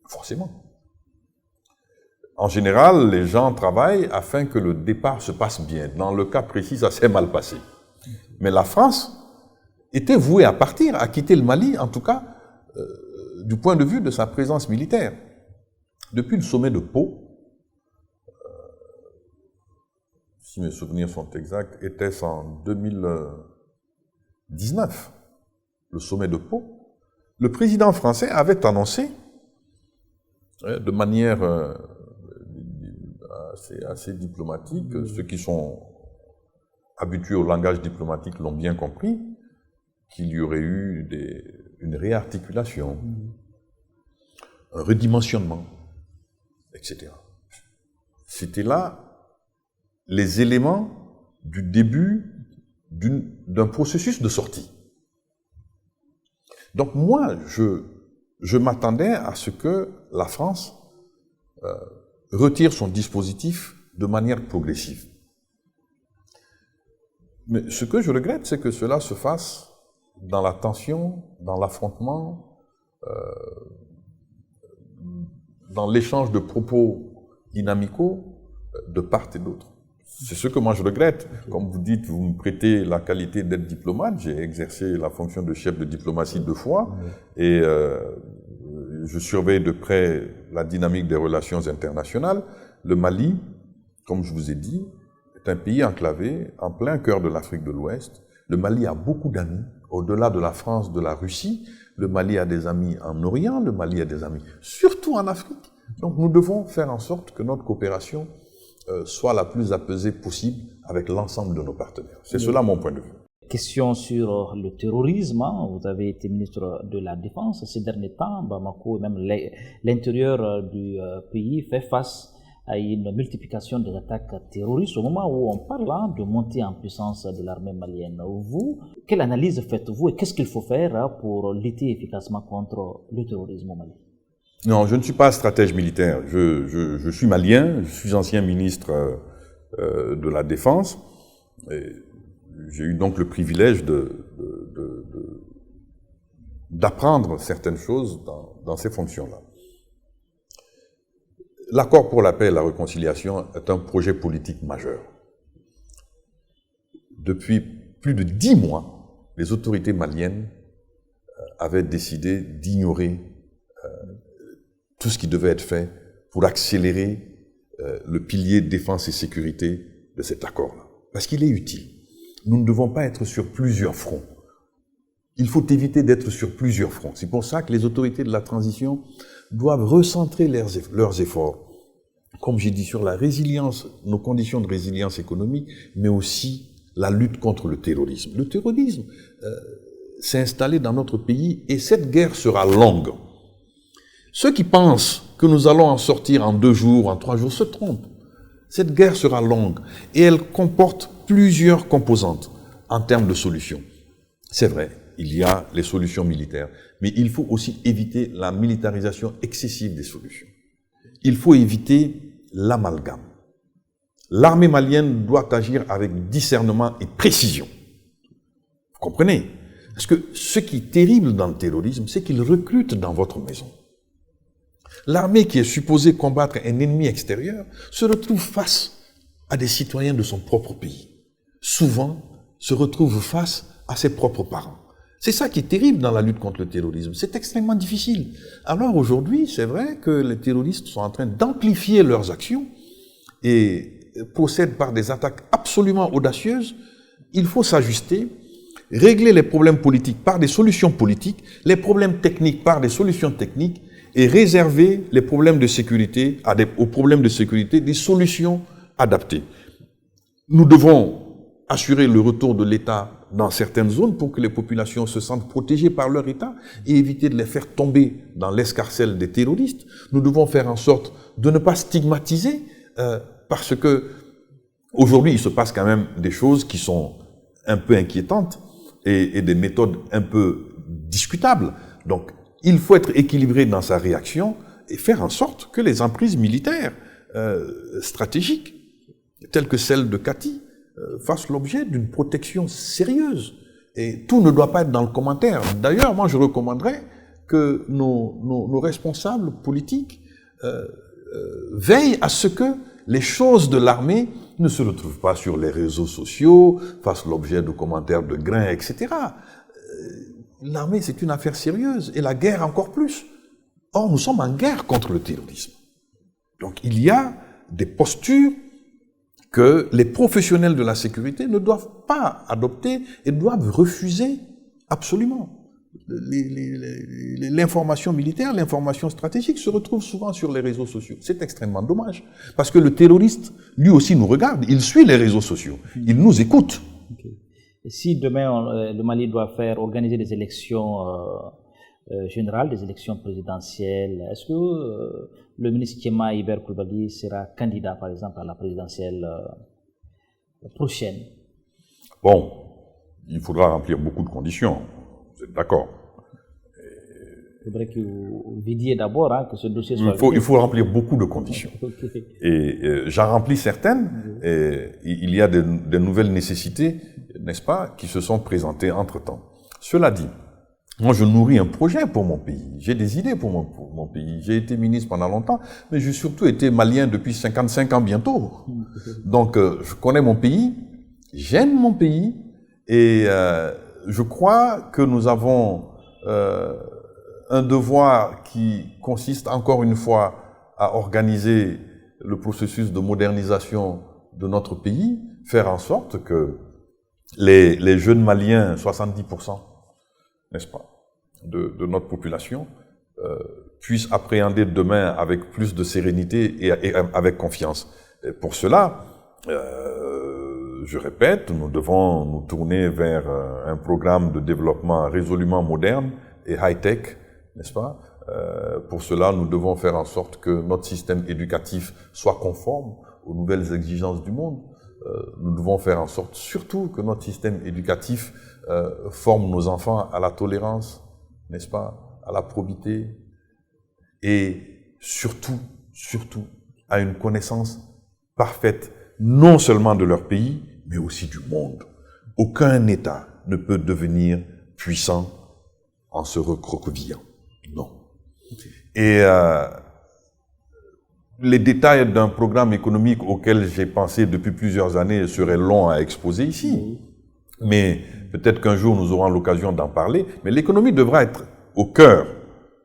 Forcément. En général, les gens travaillent afin que le départ se passe bien. Dans le cas précis, ça s'est mal passé. Mais la France était vouée à partir, à quitter le Mali, en tout cas, du point de vue de sa présence militaire. Depuis le sommet de Pau, si mes souvenirs sont exacts, était-ce en 2019, le sommet de Pau, le président français avait annoncé, de manière assez diplomatique, ceux qui sont habitués au langage diplomatique l'ont bien compris, qu'il y aurait eu une réarticulation, un redimensionnement, etc. C'était là les éléments du début d'un processus de sortie. Donc moi, je m'attendais à ce que la France retire son dispositif de manière progressive. Mais ce que je regrette, c'est que cela se fasse dans la tension, dans l'affrontement, dans l'échange de propos inamicaux de part et d'autre. C'est ce que moi je regrette. Comme vous dites, vous me prêtez la qualité d'être diplomate. J'ai exercé la fonction de chef de diplomatie 2 fois et je surveille de près la dynamique des relations internationales. Le Mali, comme je vous ai dit, est un pays enclavé en plein cœur de l'Afrique de l'Ouest. Le Mali a beaucoup d'amis, au-delà de la France, de la Russie. Le Mali a des amis en Orient, le Mali a des amis surtout en Afrique. Donc nous devons faire en sorte que notre coopération soit la plus apaisée possible avec l'ensemble de nos partenaires. C'est cela mon point de vue. Question sur le terrorisme. Vous avez été ministre de la Défense. Ces derniers temps, Bamako et même l'intérieur du pays fait face à une multiplication des attaques terroristes au moment où on parle de montée en puissance de l'armée malienne. Vous, quelle analyse faites-vous et qu'est-ce qu'il faut faire pour lutter efficacement contre le terrorisme au Mali? Non, je ne suis pas stratège militaire. Je suis malien, je suis ancien ministre de la Défense. J'ai eu donc le privilège d'apprendre certaines choses dans ces fonctions-là. L'accord pour la paix et la réconciliation est un projet politique majeur. Depuis plus de 10 mois, les autorités maliennes avaient décidé d'ignorer tout ce qui devait être fait pour accélérer le pilier défense et sécurité de cet accord-là. Parce qu'il est utile. Nous ne devons pas être sur plusieurs fronts. Il faut éviter d'être sur plusieurs fronts. C'est pour ça que les autorités de la transition doivent recentrer leurs efforts, comme j'ai dit, sur la résilience, nos conditions de résilience économique, mais aussi la lutte contre le terrorisme. Le terrorisme s'installer dans notre pays et cette guerre sera longue. Ceux qui pensent que nous allons en sortir en 2 jours, en 3 jours, se trompent. Cette guerre sera longue et elle comporte plusieurs composantes en termes de solutions. C'est vrai, il y a les solutions militaires, mais il faut aussi éviter la militarisation excessive des solutions. Il faut éviter l'amalgame. L'armée malienne doit agir avec discernement et précision. Vous comprenez? Parce que ce qui est terrible dans le terrorisme, c'est qu'il recrute dans votre maison. L'armée qui est supposée combattre un ennemi extérieur se retrouve face à des citoyens de son propre pays. Souvent, se retrouve face à ses propres parents. C'est ça qui est terrible dans la lutte contre le terrorisme. C'est extrêmement difficile. Alors aujourd'hui, c'est vrai que les terroristes sont en train d'amplifier leurs actions et procèdent par des attaques absolument audacieuses. Il faut s'ajuster, régler les problèmes politiques par des solutions politiques, les problèmes techniques par des solutions techniques et réserver les problèmes de sécurité aux problèmes de sécurité des solutions adaptées. Nous devons assurer le retour de l'État dans certaines zones pour que les populations se sentent protégées par leur État et éviter de les faire tomber dans l'escarcelle des terroristes. Nous devons faire en sorte de ne pas stigmatiser parce que aujourd'hui il se passe quand même des choses qui sont un peu inquiétantes et des méthodes un peu discutables. Donc il faut être équilibré dans sa réaction et faire en sorte que les emprises militaires stratégiques, telles que celle de Kati, fassent l'objet d'une protection sérieuse. Et tout ne doit pas être dans le commentaire. D'ailleurs, moi je recommanderais que nos responsables politiques veillent à ce que les choses de l'armée ne se retrouvent pas sur les réseaux sociaux, fassent l'objet de commentaires de grains, etc. L'armée, c'est une affaire sérieuse, et la guerre encore plus. Or, nous sommes en guerre contre le terrorisme. Donc, il y a des postures que les professionnels de la sécurité ne doivent pas adopter et doivent refuser absolument. L'information militaire, l'information stratégique se retrouve souvent sur les réseaux sociaux. C'est extrêmement dommage, parce que le terroriste, lui aussi, nous regarde, il suit les réseaux sociaux, il nous écoute. Okay. Et si demain, le Mali doit organiser des élections générales, des élections présidentielles, est-ce que le ministre Kéma Iber Coulibaly sera candidat, par exemple, à la présidentielle prochaine? Bon, il faudra remplir beaucoup de conditions, vous êtes d'accord? Il faudrait que vous vidiez d'abord, que ce dossier soit... Il faut remplir beaucoup de conditions. Okay. Et j'en remplis certaines, et il y a de nouvelles nécessités, n'est-ce pas, qui se sont présentées entre-temps. Cela dit, moi, je nourris un projet pour mon pays. J'ai des idées pour mon pays. J'ai été ministre pendant longtemps, mais j'ai surtout été malien depuis 55 ans bientôt. Donc, je connais mon pays, j'aime mon pays, et je crois que nous avons un devoir qui consiste encore une fois à organiser le processus de modernisation de notre pays, faire en sorte que les jeunes Maliens, 70%, n'est-ce pas, de notre population, puissent appréhender demain avec plus de sérénité et avec confiance. Et pour cela, je répète, nous devons nous tourner vers un programme de développement résolument moderne et high-tech, n'est-ce pas? Pour cela, nous devons faire en sorte que notre système éducatif soit conforme aux nouvelles exigences du monde. Nous devons faire en sorte surtout que notre système éducatif forme nos enfants à la tolérance, n'est-ce pas, à la probité et surtout à une connaissance parfaite non seulement de leur pays, mais aussi du monde. Aucun État ne peut devenir puissant en se recroquevillant. Non. Et les détails d'un programme économique auquel j'ai pensé depuis plusieurs années seraient longs à exposer ici. Mais peut-être qu'un jour nous aurons l'occasion d'en parler. Mais l'économie devra être au cœur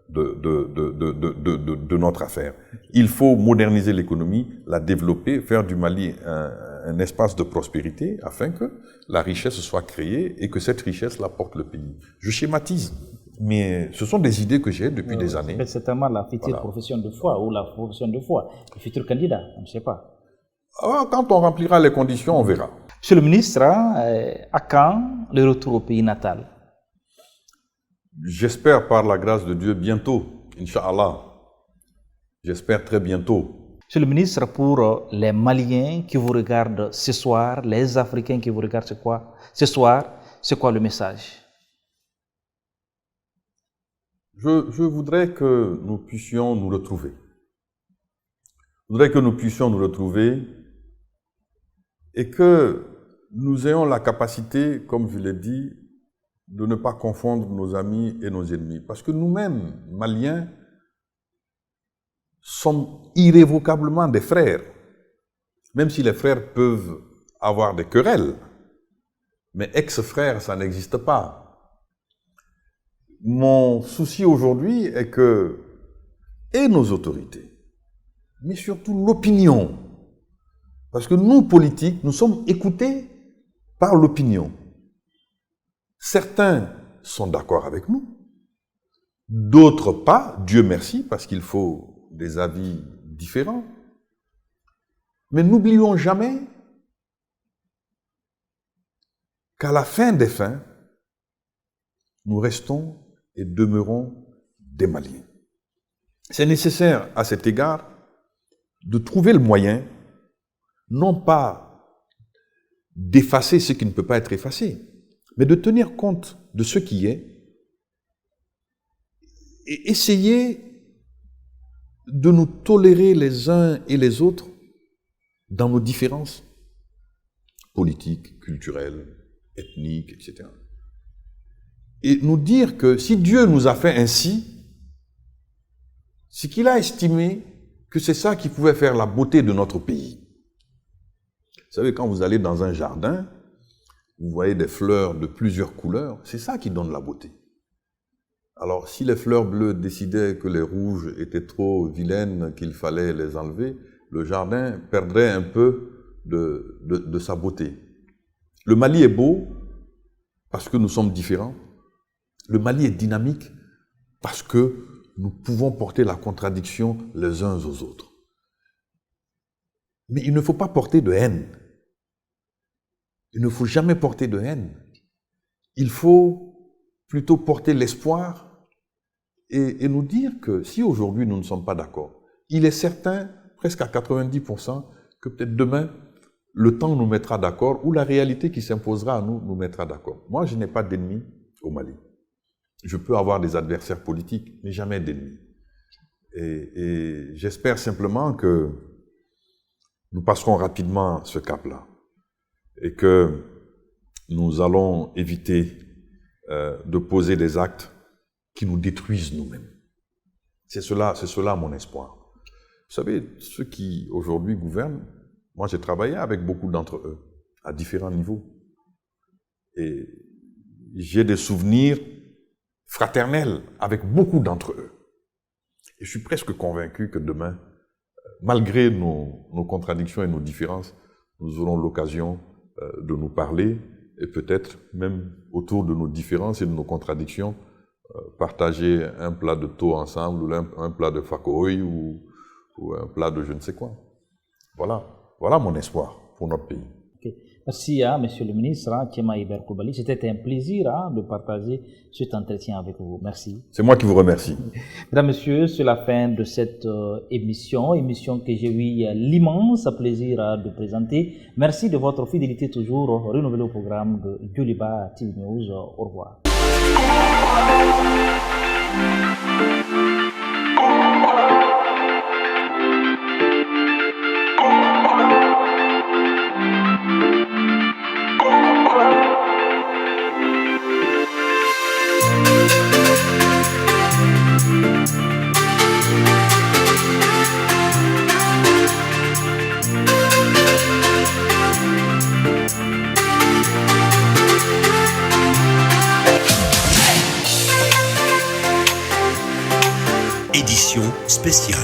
de notre affaire. Il faut moderniser l'économie, la développer, faire du Mali un espace de prospérité afin que la richesse soit créée et que cette richesse la porte le pays. Je schématise. Mais ce sont des idées que j'ai depuis des années. C'est certainement la future profession de foi ou la profession de foi. Le futur candidat, on ne sait pas. Quand on remplira les conditions, on verra. Monsieur le ministre, à quand le retour au pays natal? J'espère par la grâce de Dieu bientôt, Inch'Allah. J'espère très bientôt. Monsieur le ministre, pour les Maliens qui vous regardent ce soir, les Africains qui vous regardent ce soir, c'est quoi le message? Je voudrais que nous puissions nous retrouver. Je voudrais que nous puissions nous retrouver et que nous ayons la capacité, comme je l'ai dit, de ne pas confondre nos amis et nos ennemis. Parce que nous-mêmes, Maliens, sommes irrévocablement des frères. Même si les frères peuvent avoir des querelles, mais ex-frères, ça n'existe pas. Mon souci aujourd'hui est que, et nos autorités, mais surtout l'opinion, parce que nous, politiques, nous sommes écoutés par l'opinion. Certains sont d'accord avec nous, d'autres pas, Dieu merci, parce qu'il faut des avis différents. Mais n'oublions jamais qu'à la fin des fins, nous restons et demeurons des Maliens. C'est nécessaire à cet égard de trouver le moyen, non pas d'effacer ce qui ne peut pas être effacé, mais de tenir compte de ce qui est et essayer de nous tolérer les uns et les autres dans nos différences politiques, culturelles, ethniques, etc. Et nous dire que si Dieu nous a fait ainsi, c'est qu'il a estimé que c'est ça qui pouvait faire la beauté de notre pays. Vous savez, quand vous allez dans un jardin, vous voyez des fleurs de plusieurs couleurs, c'est ça qui donne la beauté. Alors, si les fleurs bleues décidaient que les rouges étaient trop vilaines, qu'il fallait les enlever, le jardin perdrait un peu de sa beauté. Le Mali est beau parce que nous sommes différents. Le Mali est dynamique parce que nous pouvons porter la contradiction les uns aux autres. Mais il ne faut pas porter de haine. Il ne faut jamais porter de haine. Il faut plutôt porter l'espoir et nous dire que si aujourd'hui nous ne sommes pas d'accord, il est certain, presque à 90%, que peut-être demain, le temps nous mettra d'accord ou la réalité qui s'imposera à nous nous mettra d'accord. Moi, je n'ai pas d'ennemis au Mali. Je peux avoir des adversaires politiques, mais jamais d'ennemis. Et j'espère simplement que nous passerons rapidement ce cap-là et que nous allons éviter de poser des actes qui nous détruisent nous-mêmes. C'est cela mon espoir. Vous savez, ceux qui aujourd'hui gouvernent, moi j'ai travaillé avec beaucoup d'entre eux, à différents niveaux. Et j'ai des souvenirs fraternels avec beaucoup d'entre eux. Et je suis presque convaincu que demain, malgré nos contradictions et nos différences, nous aurons l'occasion de nous parler et peut-être même autour de nos différences et de nos contradictions, partager un plat de thon ensemble ou un plat de fakohoi ou un plat de je ne sais quoi. Voilà mon espoir pour notre pays. Okay. Merci, Monsieur le ministre, Thiema Iber Coulibaly. C'était un plaisir de partager cet entretien avec vous. Merci. C'est moi qui vous remercie. Mesdames, Messieurs, c'est la fin de cette émission que j'ai eu l'immense plaisir de présenter. Merci de votre fidélité toujours renouvelée au programme de Djoliba TV News. Au revoir. Édition spéciale.